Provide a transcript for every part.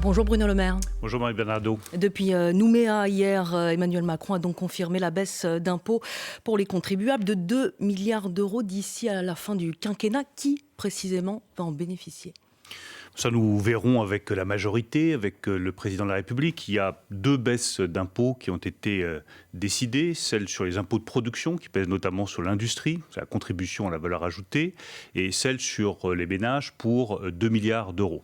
Bonjour Bruno Le Maire. Bonjour Marie Bernardo. Depuis Nouméa hier, Emmanuel Macron a donc confirmé la baisse d'impôts pour les contribuables de 2 milliards d'euros d'ici à la fin du quinquennat. Qui précisément va en bénéficier ? Ça, nous verrons avec la majorité, avec le président de la République. Il y a 2 baisses d'impôts qui ont été décidées. Celle sur les impôts de production, qui pèsent notamment sur l'industrie, la contribution à la valeur ajoutée, et celle sur les ménages pour 2 milliards d'euros.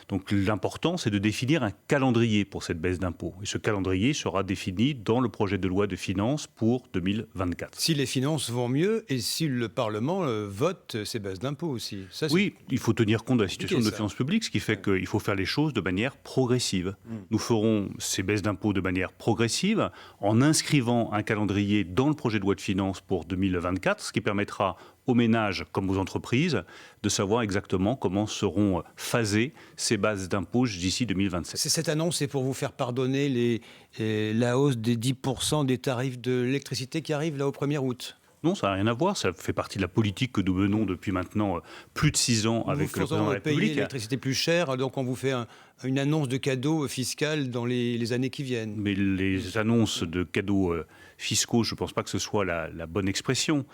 Donc l'important, c'est de définir un calendrier pour cette baisse d'impôts. Et ce calendrier sera défini dans le projet de loi de finances pour 2024. Si les finances vont mieux et si le Parlement vote ces baisses d'impôts aussi. Ça, oui, il faut tenir compte de la situation de nos finances publiques, ce qui fait qu'il faut faire les choses de manière progressive. Nous ferons ces baisses d'impôts de manière progressive en inscrivant un calendrier dans le projet de loi de finances pour 2024, ce qui permettra aux ménages comme aux entreprises de savoir exactement comment seront phasées ces bases d'impôts d'ici 2027. Cette annonce est pour vous faire pardonner la hausse des 10% des tarifs de l'électricité qui arrive là au 1er août. Non, ça n'a rien à voir. Ça fait partie de la politique que nous menons depuis maintenant plus de 6 ans avec le président de la République. Payer l'électricité plus chère, donc on vous fait une annonce de cadeau fiscal dans les années qui viennent. Mais les annonces de cadeaux fiscaux, je ne pense pas que ce soit la bonne expression.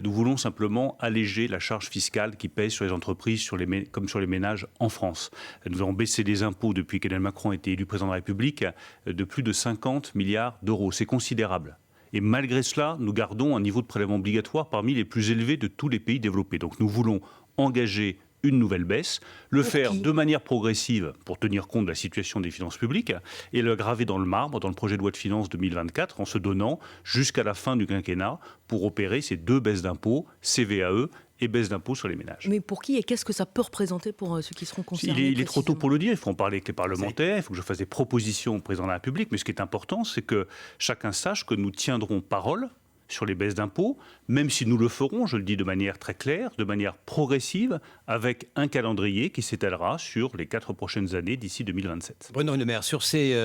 Nous voulons simplement alléger la charge fiscale qui pèse sur les entreprises comme sur les ménages en France. Nous avons baissé les impôts depuis qu'Emmanuel Macron a été élu président de la République de plus de 50 milliards d'euros. C'est considérable. Et malgré cela, nous gardons un niveau de prélèvement obligatoire parmi les plus élevés de tous les pays développés. Donc nous voulons engager une nouvelle baisse, le faire de manière progressive pour tenir compte de la situation des finances publiques et le graver dans le marbre dans le projet de loi de finances 2024 en se donnant jusqu'à la fin du quinquennat pour opérer ces 2 baisses d'impôts, CVAE et baisse d'impôts sur les ménages. Mais pour qui et qu'est-ce que ça peut représenter pour ceux qui seront concernés ? Il est trop tôt pour le dire, il faut en parler avec les parlementaires, il faut que je fasse des propositions au président de la République, mais ce qui est important, c'est que chacun sache que nous tiendrons parole sur les baisses d'impôts, même si nous le ferons, je le dis de manière très claire, de manière progressive, avec un calendrier qui s'étalera sur les 4 prochaines années d'ici 2027. Bruno Le Maire, sur ces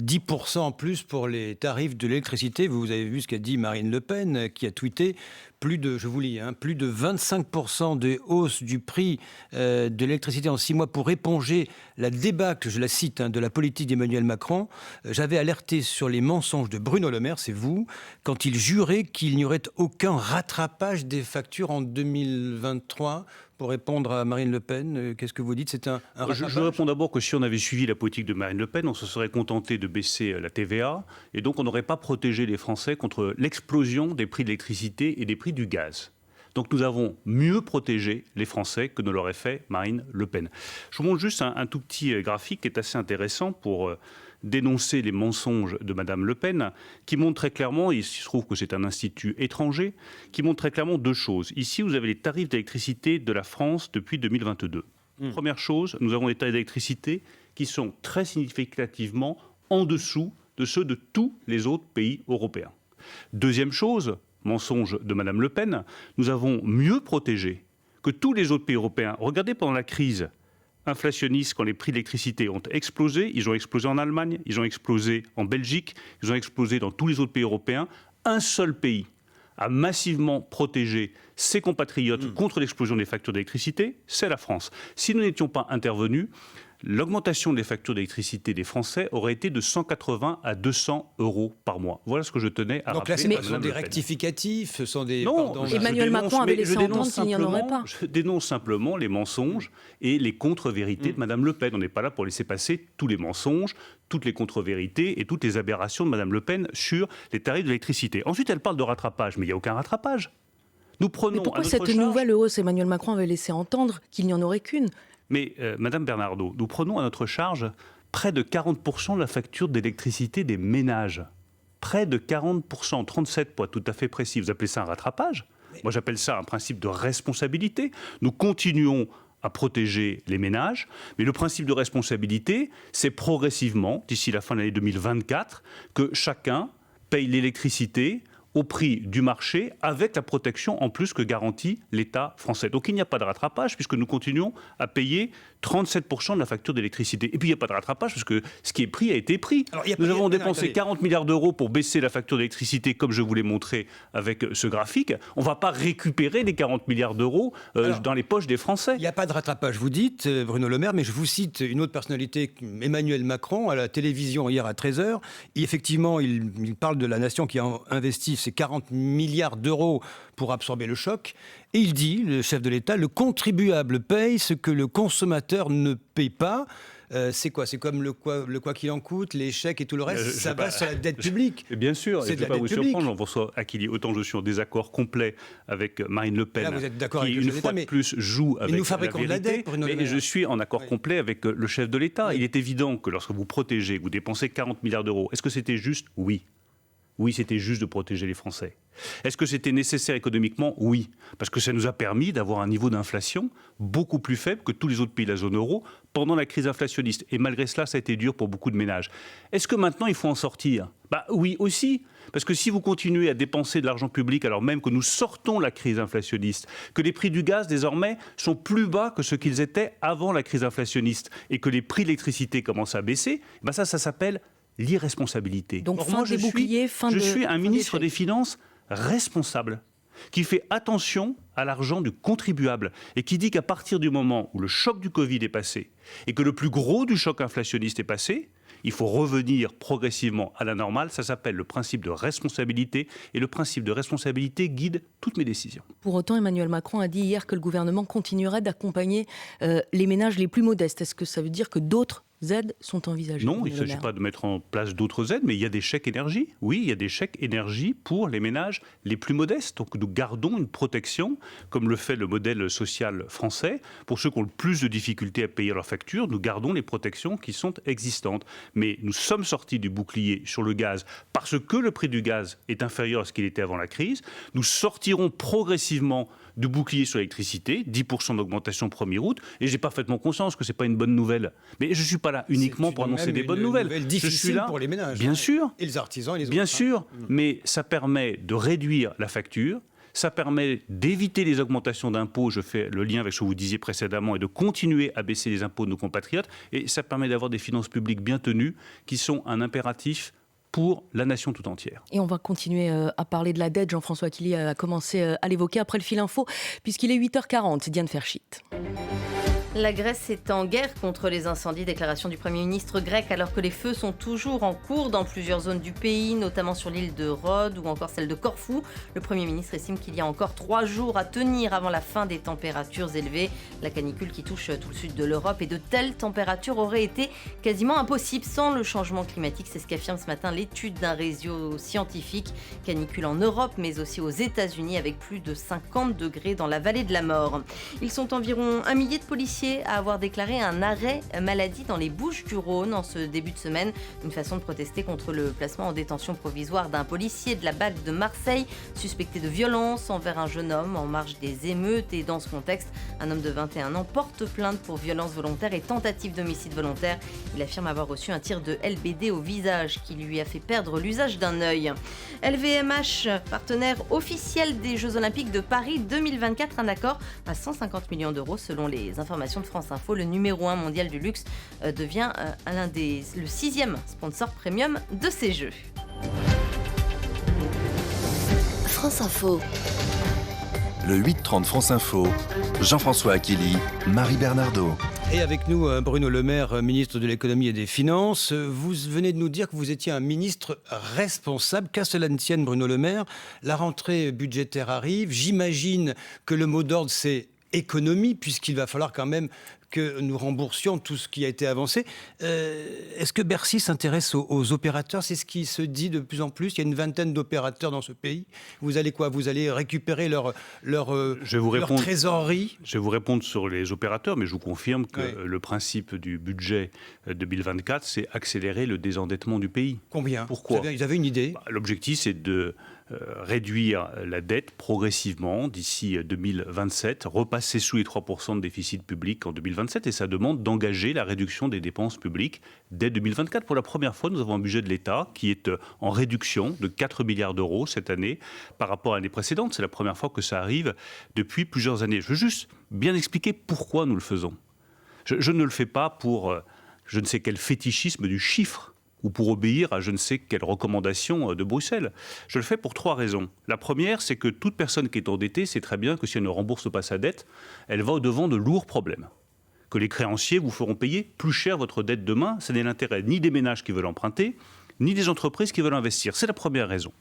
10% en plus pour les tarifs de l'électricité, vous avez vu ce qu'a dit Marine Le Pen, qui a tweeté plus de 25% de hausse du prix de l'électricité en 6 mois pour éponger la débâcle, je la cite, de la politique d'Emmanuel Macron. J'avais alerté sur les mensonges de Bruno Le Maire, c'est vous, quand il jurait qu'il n'y aurait aucun rattrapage des factures en 2023. Pour répondre à Marine Le Pen, qu'est-ce que vous dites ? C'est un rattrapage ? Je réponds d'abord que si on avait suivi la politique de Marine Le Pen, on se serait contenté de baisser la TVA et donc on n'aurait pas protégé les Français contre l'explosion des prix de l'électricité et des prix du gaz. Donc nous avons mieux protégé les Français que ne l'aurait fait Marine Le Pen. Je vous montre juste un tout petit graphique qui est assez intéressant pour dénoncer les mensonges de Madame Le Pen, qui montre très clairement, il se trouve que c'est un institut étranger, qui montre très clairement 2 choses. Ici, vous avez les tarifs d'électricité de la France depuis 2022. Première chose, nous avons des tarifs d'électricité qui sont très significativement en dessous de ceux de tous les autres pays européens. Deuxième chose, mensonge de Madame Le Pen, nous avons mieux protégé que tous les autres pays européens. Regardez pendant la crise inflationniste, quand les prix de l'électricité ont explosé, ils ont explosé en Allemagne, ils ont explosé en Belgique, ils ont explosé dans tous les autres pays européens. Un seul pays a massivement protégé ses compatriotes contre l'explosion des factures d'électricité, c'est la France. Si nous n'étions pas intervenus, l'augmentation des factures d'électricité des Français aurait été de 180 à 200 euros par mois. Voilà ce que je tenais à rappeler. Donc là, ce sont des rectificatifs, ce sont des... Non, Emmanuel Macron avait laissé entendre qu'il n'y en aurait pas. Je dénonce simplement les mensonges et les contre-vérités de Madame Le Pen. On n'est pas là pour laisser passer tous les mensonges, toutes les contre-vérités et toutes les aberrations de Madame Le Pen sur les tarifs de l'électricité. Ensuite, elle parle de rattrapage, mais il n'y a aucun rattrapage. Nous prenons. Mais pourquoi cette nouvelle hausse ? Emmanuel Macron avait laissé entendre qu'il n'y en aurait qu'une. Mais Madame Bernardo, nous prenons à notre charge près de 40% de la facture d'électricité des ménages. Près de 40%, 37 pour être tout à fait précis. Vous appelez ça un rattrapage ? Moi j'appelle ça un principe de responsabilité. Nous continuons à protéger les ménages, mais le principe de responsabilité, c'est progressivement, d'ici la fin de l'année 2024, que chacun paye l'électricité au prix du marché avec la protection en plus que garantit l'État français. Donc il n'y a pas de rattrapage puisque nous continuons à payer 37% de la facture d'électricité. Et puis il n'y a pas de rattrapage parce que ce qui est pris a été pris. Alors, nous avons dépensé 40 milliards d'euros pour baisser la facture d'électricité comme je vous l'ai montré avec ce graphique. On ne va pas récupérer les 40 milliards d'euros dans les poches des Français. Il n'y a pas de rattrapage, vous dites, Bruno Le Maire, mais je vous cite une autre personnalité, Emmanuel Macron, à la télévision hier à 13h. Effectivement, il parle de la nation qui a investi ces 40 milliards d'euros pour absorber le choc. Et il dit, le chef de l'État, le contribuable paye ce que le consommateur ne paye pas. C'est quoi? C'est comme le quoi qu'il en coûte, les chèques et tout le reste, ça va sur la dette publique. Bien sûr, c'est et je ne vais pas vous surprendre, François Achille, autant je suis en désaccord complet avec Marine Le Pen, là, vous êtes d'accord qui avec une fois de plus joue avec nous fabriquons la vérité, de la dette, Bruno Le Maire. Et je suis en accord complet avec le chef de l'État. Oui. Il est évident que lorsque vous protégez, vous dépensez 40 milliards d'euros, est-ce que c'était juste? Oui. Oui, c'était juste de protéger les Français. Est-ce que c'était nécessaire économiquement? Oui, parce que ça nous a permis d'avoir un niveau d'inflation beaucoup plus faible que tous les autres pays de la zone euro pendant la crise inflationniste. Et malgré cela, ça a été dur pour beaucoup de ménages. Est-ce que maintenant, il faut en sortir? Oui aussi, parce que si vous continuez à dépenser de l'argent public alors même que nous sortons la crise inflationniste, que les prix du gaz désormais sont plus bas que ce qu'ils étaient avant la crise inflationniste et que les prix de l'électricité commencent à baisser, ça s'appelle l'irresponsabilité. Donc fin des boucliers, je suis un ministre des Finances responsable, qui fait attention à l'argent du contribuable et qui dit qu'à partir du moment où le choc du Covid est passé et que le plus gros du choc inflationniste est passé, il faut revenir progressivement à la normale. Ça s'appelle le principe de responsabilité et le principe de responsabilité guide toutes mes décisions. Pour autant, Emmanuel Macron a dit hier que le gouvernement continuerait d'accompagner les ménages les plus modestes. Est-ce que ça veut dire que d'autres aides sont envisagées? Non, il ne s'agit pas de mettre en place d'autres aides, mais il y a des chèques énergie. Oui, il y a des chèques énergie pour les ménages les plus modestes. Donc nous gardons une protection, comme le fait le modèle social français. Pour ceux qui ont le plus de difficultés à payer leurs factures, nous gardons les protections qui sont existantes. Mais nous sommes sortis du bouclier sur le gaz parce que le prix du gaz est inférieur à ce qu'il était avant la crise. Nous sortirons progressivement du bouclier sur l'électricité, 10% d'augmentation 1er août, et j'ai parfaitement conscience que ce n'est pas une bonne nouvelle. Mais je ne suis pas là uniquement pour annoncer des bonnes nouvelles. Je suis là pour les ménages. Bien sûr. Et les artisans et les autres. Bien sûr, mais ça permet de réduire la facture, ça permet d'éviter les augmentations d'impôts, je fais le lien avec ce que vous disiez précédemment, et de continuer à baisser les impôts de nos compatriotes, et ça permet d'avoir des finances publiques bien tenues, qui sont un impératif pour la nation tout entière. Et on va continuer à parler de la dette. Jean-François Achille a commencé à l'évoquer après le fil info, puisqu'il est 8h40. Diane Ferchit. La Grèce est en guerre contre les incendies, déclaration du Premier ministre grec, alors que les feux sont toujours en cours dans plusieurs zones du pays, notamment sur l'île de Rhodes ou encore celle de Corfou. Le Premier ministre estime qu'il y a encore 3 jours à tenir avant la fin des températures élevées. La canicule qui touche tout le sud de l'Europe, et de telles températures auraient été quasiment impossibles sans le changement climatique. C'est ce qu'affirme ce matin l'étude d'un réseau scientifique. Canicule en Europe, mais aussi aux États-Unis, avec plus de 50 degrés dans la vallée de la mort. Ils sont environ 1 millier de policiers à avoir déclaré un arrêt maladie dans les Bouches-du-Rhône en ce début de semaine. Une façon de protester contre le placement en détention provisoire d'un policier de la BAC de Marseille, suspecté de violence envers un jeune homme en marge des émeutes. Et dans ce contexte, un homme de 21 ans porte plainte pour violence volontaire et tentative d'homicide volontaire. Il affirme avoir reçu un tir de LBD au visage qui lui a fait perdre l'usage d'un œil. LVMH, partenaire officiel des Jeux Olympiques de Paris 2024, un accord à 150 millions d'euros selon les informations de France Info. Le numéro 1 mondial du luxe devient le 6e sponsor premium de ces Jeux. France Info. Le 8-30 France Info, Jean-François Achille, Marie Bernardo. Et avec nous, Bruno Le Maire, ministre de l'économie et des finances. Vous venez de nous dire que vous étiez un ministre responsable. Qu'à cela ne tienne, Bruno Le Maire, la rentrée budgétaire arrive. J'imagine que le mot d'ordre, c'est économie, puisqu'il va falloir quand même que nous remboursions tout ce qui a été avancé. Est-ce que Bercy s'intéresse aux opérateurs? C'est ce qui se dit de plus en plus. Il y a une vingtaine d'opérateurs dans ce pays. Vous allez quoi? Vous allez récupérer leur trésorerie? Je vais vous répondre sur les opérateurs, mais je vous confirme que le principe du budget 2024, c'est accélérer le désendettement du pays. Combien? Pourquoi? Vous avez une idée? L'objectif, c'est de réduire la dette progressivement d'ici 2027, repasser sous les 3% de déficit public en 2027, et ça demande d'engager la réduction des dépenses publiques dès 2024. Pour la première fois, nous avons un budget de l'État qui est en réduction de 4 milliards d'euros cette année par rapport à l'année précédente. C'est la première fois que ça arrive depuis plusieurs années. Je veux juste bien expliquer pourquoi nous le faisons. Je ne le fais pas pour je ne sais quel fétichisme du chiffre ou pour obéir à je ne sais quelle recommandation de Bruxelles. Je le fais pour 3 raisons. La première, c'est que toute personne qui est endettée sait très bien que si elle ne rembourse pas sa dette, elle va au-devant de lourds problèmes. Que les créanciers vous feront payer plus cher votre dette demain, ce n'est l'intérêt ni des ménages qui veulent emprunter, ni des entreprises qui veulent investir. C'est la première raison.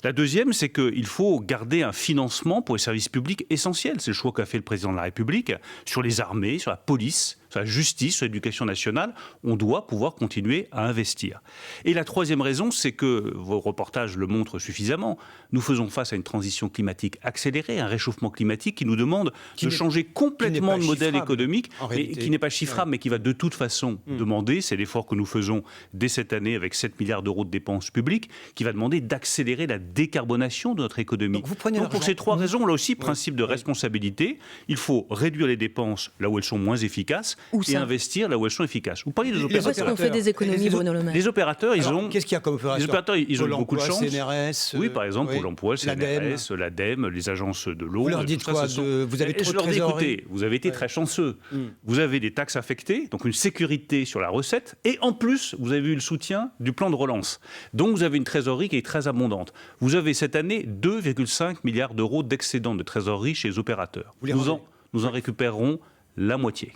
La deuxième, c'est qu'il faut garder un financement pour les services publics essentiels. C'est le choix qu'a fait le président de la République sur les armées, sur la police, sur la justice, sur l'éducation nationale. On doit pouvoir continuer à investir. Et la troisième raison, c'est que vos reportages le montrent suffisamment. Nous faisons face à une transition climatique accélérée, un réchauffement climatique qui nous demande de changer complètement de modèle économique, et qui n'est pas chiffrable, mais qui va de toute façon demander, c'est l'effort que nous faisons dès cette année avec 7 milliards d'euros de dépenses publiques, qui va demander d'accélérer la décarbonation de notre économie. Donc pour ces 3 raisons, là aussi, principe de responsabilité, il faut réduire les dépenses là où elles sont moins efficaces et investir là où elles sont efficaces. Vous parlez des opérateurs. Où est-ce qu'on fait des économies, Bruno Le Maire ? Les opérateurs, ils ont... Qu'est-ce qu'il y a comme opération ? Les opérateurs, ils ont beaucoup de chance. CNRS, oui, par exemple, pour l'emploi, le CNRS, l'ADEME, les agences de l'eau. Vous leur dites quoi ? Vous avez trop de trésorerie ? Écoutez, vous avez été très chanceux. Vous avez des taxes affectées, donc une sécurité sur la recette, et en plus, vous avez eu le soutien du plan de relance. Donc vous avez une trésorerie qui est très abondante. Vous avez cette année 2,5 milliards d'euros d'excédent de trésorerie chez les opérateurs. Nous en récupérerons la moitié.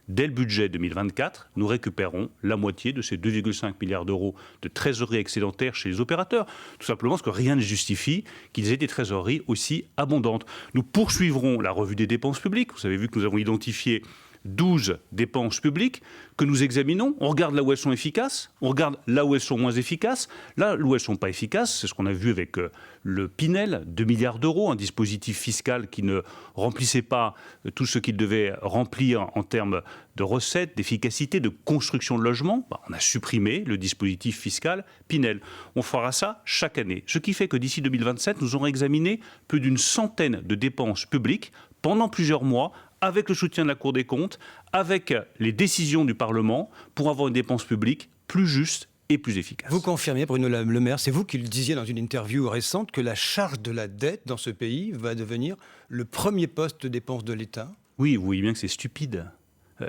Dès le budget 2024, nous récupérons la moitié de ces 2,5 milliards d'euros de trésorerie excédentaire chez les opérateurs. Tout simplement parce que rien ne justifie qu'ils aient des trésoreries aussi abondantes. Nous poursuivrons la revue des dépenses publiques. Vous avez vu que nous avons identifié 12 dépenses publiques que nous examinons. On regarde là où elles sont efficaces, on regarde là où elles sont moins efficaces. Là où elles ne sont pas efficaces, c'est ce qu'on a vu avec le Pinel, 2 milliards d'euros, un dispositif fiscal qui ne remplissait pas tout ce qu'il devait remplir en termes de recettes, d'efficacité, de construction de logements. On a supprimé le dispositif fiscal Pinel. On fera ça chaque année. Ce qui fait que d'ici 2027, nous aurons examiné plus d'une centaine de dépenses publiques pendant plusieurs mois, avec le soutien de la Cour des comptes, avec les décisions du Parlement, pour avoir une dépense publique plus juste et plus efficace. Vous confirmez, Bruno Le Maire, c'est vous qui le disiez dans une interview récente, que la charge de la dette dans ce pays va devenir le premier poste de dépense de l'État ? Oui, vous voyez bien que c'est stupide.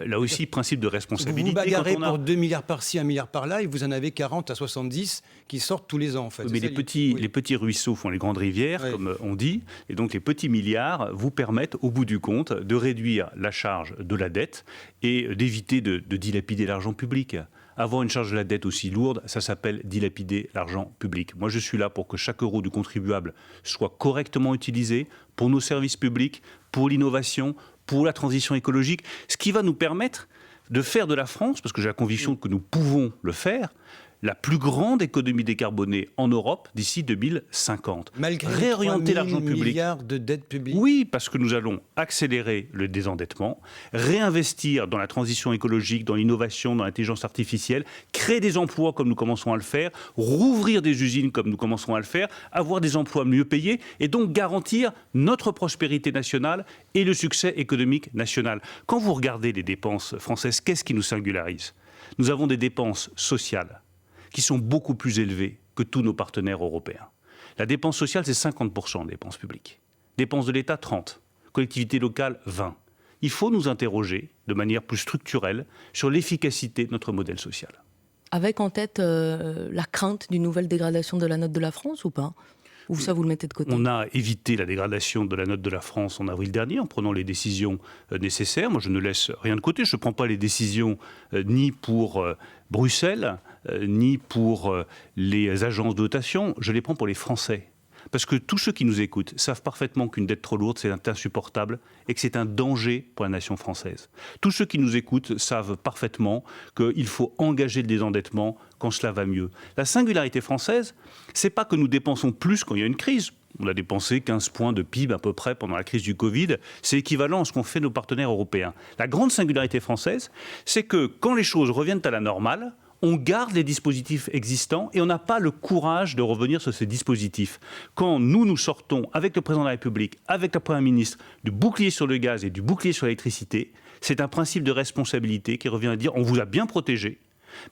Là aussi, principe de responsabilité. Vous vous bagarrez pour 2 milliards par-ci, 1 milliard par-là, et vous en avez 40 à 70 qui sortent tous les ans, en fait. Mais les petits ruisseaux font les grandes rivières, comme on dit, et donc les petits milliards vous permettent, au bout du compte, de réduire la charge de la dette et d'éviter de dilapider l'argent public. Avoir une charge de la dette aussi lourde, ça s'appelle dilapider l'argent public. Moi, je suis là pour que chaque euro du contribuable soit correctement utilisé pour nos services publics, pour l'innovation, pour la transition écologique, ce qui va nous permettre de faire de la France, parce que j'ai la conviction que nous pouvons le faire, la plus grande économie décarbonée en Europe d'ici 2050. Malgré réorienter l'argent public. Milliards de dettes publiques. Oui, parce que nous allons accélérer le désendettement, réinvestir dans la transition écologique, dans l'innovation, dans l'intelligence artificielle, créer des emplois comme nous commençons à le faire, rouvrir des usines comme nous commençons à le faire, avoir des emplois mieux payés et donc garantir notre prospérité nationale et le succès économique national. Quand vous regardez les dépenses françaises, qu'est-ce qui nous singularise ? Nous avons des dépenses sociales qui sont beaucoup plus élevées que tous nos partenaires européens. La dépense sociale, c'est 50% de dépenses publiques. Dépenses de l'État, 30%. Collectivités locales, 20%. Il faut nous interroger de manière plus structurelle sur l'efficacité de notre modèle social. Avec en tête la crainte d'une nouvelle dégradation de la note de la France ou pas ? Ou ça, vous le mettez de côté ? On a évité la dégradation de la note de la France en avril dernier en prenant les décisions nécessaires. Moi, je ne laisse rien de côté. Je ne prends pas les décisions ni pour Bruxelles, ni pour les agences de notation. Je les prends pour les Français. Parce que tous ceux qui nous écoutent savent parfaitement qu'une dette trop lourde, c'est insupportable et que c'est un danger pour la nation française. Tous ceux qui nous écoutent savent parfaitement qu'il faut engager le désendettement quand cela va mieux. La singularité française, c'est pas que nous dépensons plus quand il y a une crise. On a dépensé 15 points de PIB à peu près pendant la crise du Covid. C'est équivalent à ce qu'ont fait nos partenaires européens. La grande singularité française, c'est que quand les choses reviennent à la normale, on garde les dispositifs existants et on n'a pas le courage de revenir sur ces dispositifs. Quand nous sortons avec le président de la République, avec le Premier ministre, du bouclier sur le gaz et du bouclier sur l'électricité, c'est un principe de responsabilité qui revient à dire on vous a bien protégé,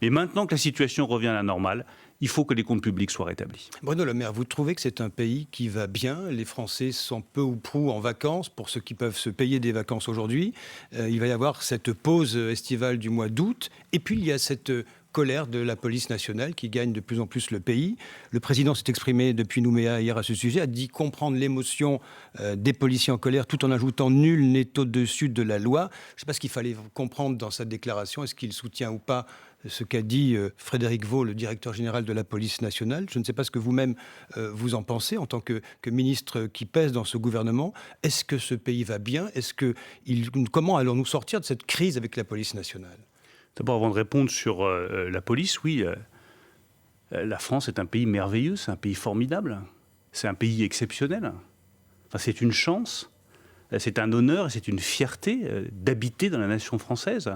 mais maintenant que la situation revient à la normale, il faut que les comptes publics soient rétablis. Bruno Le Maire, vous trouvez que c'est un pays qui va bien? Les Français sont peu ou prou en vacances, pour ceux qui peuvent se payer des vacances aujourd'hui. Il va y avoir cette pause estivale du mois d'août. Et puis, il y a cette colère de la police nationale qui gagne de plus en plus le pays. Le président s'est exprimé depuis Nouméa hier à ce sujet, a dit comprendre l'émotion des policiers en colère tout en ajoutant « nul n'est au-dessus de la loi ». Je ne sais pas ce qu'il fallait comprendre dans cette déclaration. Est-ce qu'il soutient ou pas ce qu'a dit Frédéric Vaux, le directeur général de la police nationale? Je ne sais pas ce que vous-même vous en pensez en tant que ministre qui pèse dans ce gouvernement. Est-ce que ce pays va bien? Comment allons-nous sortir de cette crise avec la police nationale? D'abord, avant de répondre sur la police, oui, la France est un pays merveilleux, c'est un pays formidable, c'est un pays exceptionnel. Enfin, c'est une chance, c'est un honneur et c'est une fierté d'habiter dans la nation française,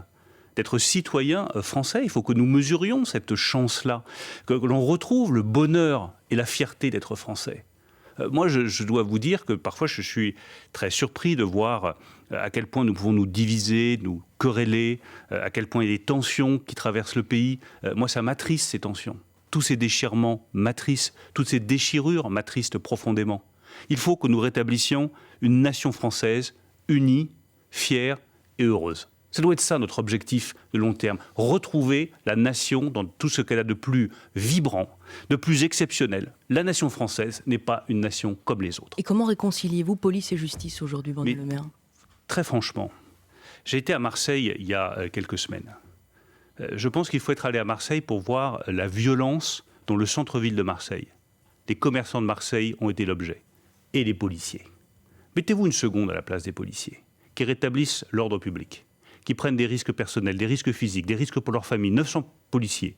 d'être citoyen français. Il faut que nous mesurions cette chance-là, que l'on retrouve le bonheur et la fierté d'être français. Moi, je dois vous dire que parfois, je suis très surpris de voir à quel point nous pouvons nous diviser, nous quereller, à quel point il y a des tensions qui traversent le pays. Moi, ça m'attriste, ces tensions. Tous ces déchirements m'attristent, toutes ces déchirures m'attristent profondément. Il faut que nous rétablissions une nation française unie, fière et heureuse. Ça doit être ça notre objectif de long terme. Retrouver la nation dans tout ce qu'elle a de plus vibrant, de plus exceptionnel. La nation française n'est pas une nation comme les autres. Et comment réconciliez-vous police et justice aujourd'hui, Bruno Le Maire? Très franchement, j'ai été à Marseille il y a quelques semaines. Je pense qu'il faut être allé à Marseille pour voir la violence dans le centre-ville de Marseille. Les commerçants de Marseille ont été l'objet. Et les policiers. Mettez-vous une seconde à la place des policiers qui rétablissent l'ordre public, qui prennent des risques personnels, des risques physiques, des risques pour leur famille. 900 policiers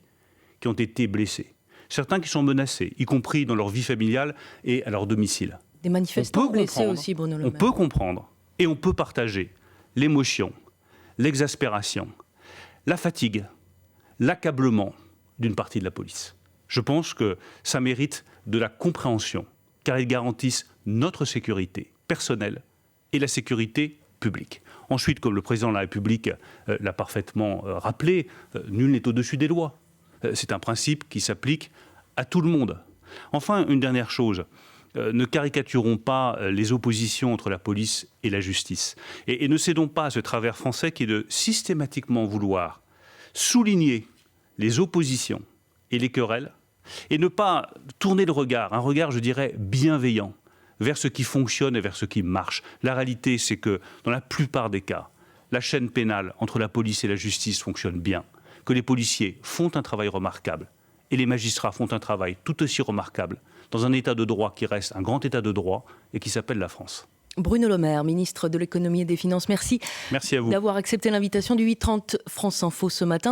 qui ont été blessés. Certains qui sont menacés, y compris dans leur vie familiale et à leur domicile. Des manifestants blessés aussi, Bruno Le Maire. On peut comprendre et on peut partager l'émotion, l'exaspération, la fatigue, l'accablement d'une partie de la police. Je pense que ça mérite de la compréhension, car ils garantissent notre sécurité personnelle et la sécurité publique. Ensuite, comme le président de la République l'a parfaitement rappelé, nul n'est au-dessus des lois. C'est un principe qui s'applique à tout le monde. Enfin, une dernière chose, ne caricaturons pas les oppositions entre la police et la justice. Et ne cédons pas à ce travers français qui est de systématiquement vouloir souligner les oppositions et les querelles et ne pas tourner le regard, un regard, je dirais, bienveillant, vers ce qui fonctionne et vers ce qui marche. La réalité, c'est que dans la plupart des cas, la chaîne pénale entre la police et la justice fonctionne bien, que les policiers font un travail remarquable et les magistrats font un travail tout aussi remarquable dans un état de droit qui reste un grand état de droit et qui s'appelle la France. Bruno Le Maire, ministre de l'économie et des finances, merci à vous d'avoir accepté l'invitation du 8h30 France Info ce matin.